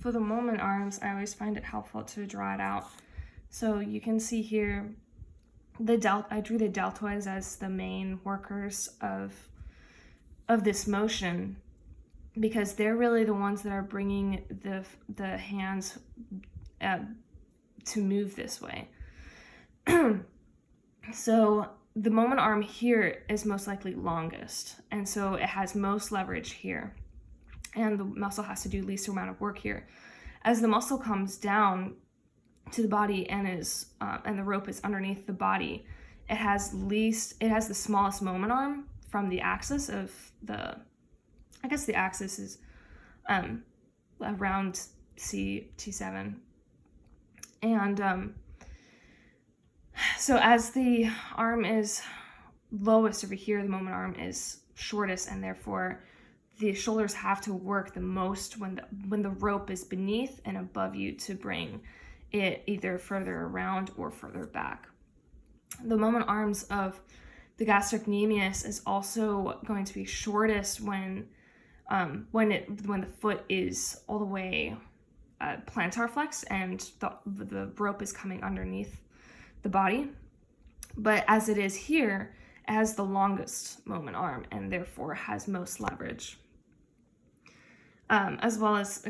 for the moment arms, I always find it helpful to draw it out. So you can see here, I drew the deltoids as the main workers of this motion, because they're really the ones that are bringing the hands to move this way. So the moment arm here is most likely longest, and so it has most leverage here, and the muscle has to do least amount of work here. As the muscle comes down to the body and the rope is underneath the body, it has the smallest moment arm from the axis of I guess the axis is around T7. And so as the arm is lowest over here, the moment arm is shortest, and therefore the shoulders have to work the most when the rope is beneath and above you to bring it either further around or further back. The moment arms of the gastrocnemius is also going to be shortest when the foot is all the way plantar flex and the rope is coming underneath the body. But as it is here, it has the longest moment arm and therefore has most leverage. As well as,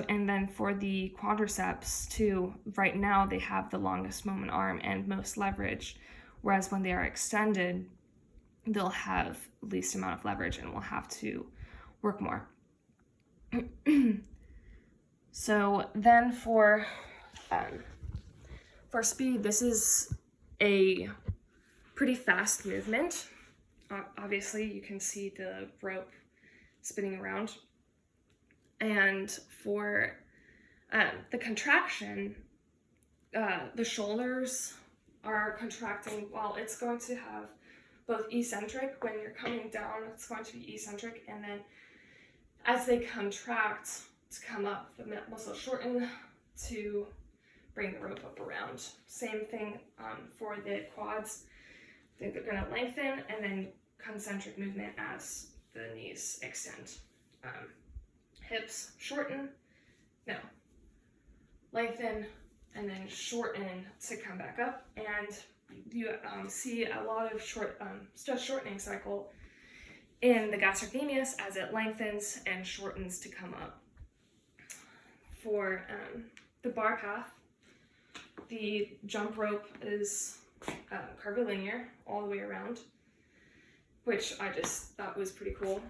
and then for the quadriceps too, right now they have the longest moment arm and most leverage, whereas when they are extended, they'll have least amount of leverage and will have to work more. So then for speed, this is a pretty fast movement. Obviously, you can see the rope spinning around. And for the contraction, the shoulders are contracting. Well, it's going to have both eccentric. When you're coming down, it's going to be eccentric, and then as they contract to come up, the muscle shorten to bring the rope up around. Same thing for the quads. They're going to lengthen and then concentric movement as the knees extend. Hips shorten, lengthen, and then shorten to come back up. And you see a lot of stress shortening cycle in the gastrocnemius as it lengthens and shortens to come up. For the bar path, the jump rope is curvilinear all the way around, which I just thought was pretty cool.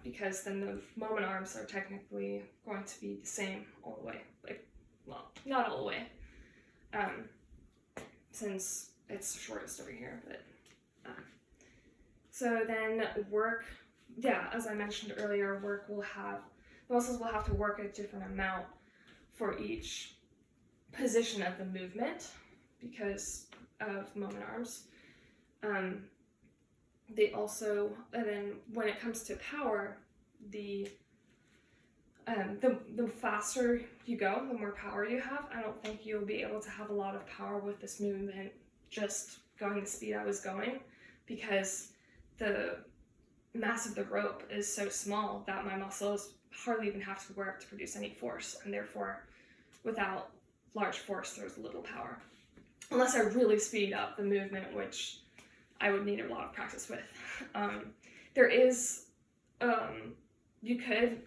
Because then the moment arms are technically going to be the same all the way. Not all the way, since it's shortest over here. But so then work, as I mentioned earlier, the muscles will have to work a different amount for each position of the movement because of moment arms. They also, and then when it comes to power, the faster you go, the more power you have. I don't think you'll be able to have a lot of power with this movement just going the speed I was going, because the mass of the rope is so small that my muscles hardly even have to work to produce any force, and therefore without large force there's little power. Unless I really speed up the movement, which I would need a lot of practice with. There is, you could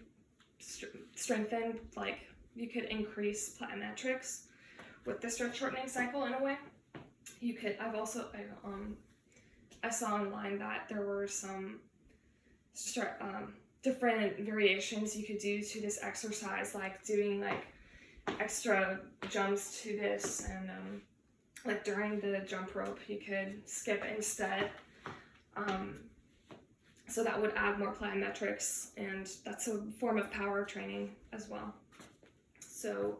strengthen, you could increase plyometrics with the stretch shortening cycle in a way. You could, I saw online that there were some different variations you could do to this exercise, like doing extra jumps to this, and during the jump rope you could skip instead, so that would add more plyometrics, and that's a form of power training as well. So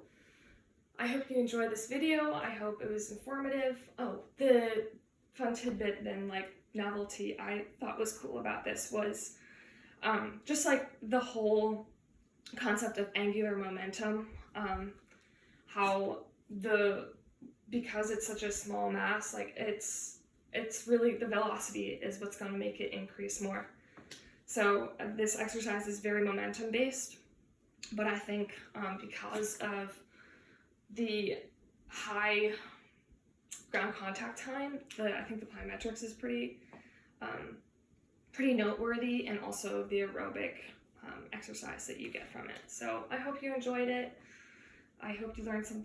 I hope you enjoyed this video. I hope it was informative. Oh, the fun tidbit then, novelty I thought was cool about this was just the whole concept of angular momentum, how because it's such a small mass, it's really the velocity is what's going to make it increase more. So this exercise is very momentum based, But I think because of the high ground contact time, I think the plyometrics is pretty noteworthy, and also the aerobic exercise that you get from it. So I hope you enjoyed it. I hope you learned something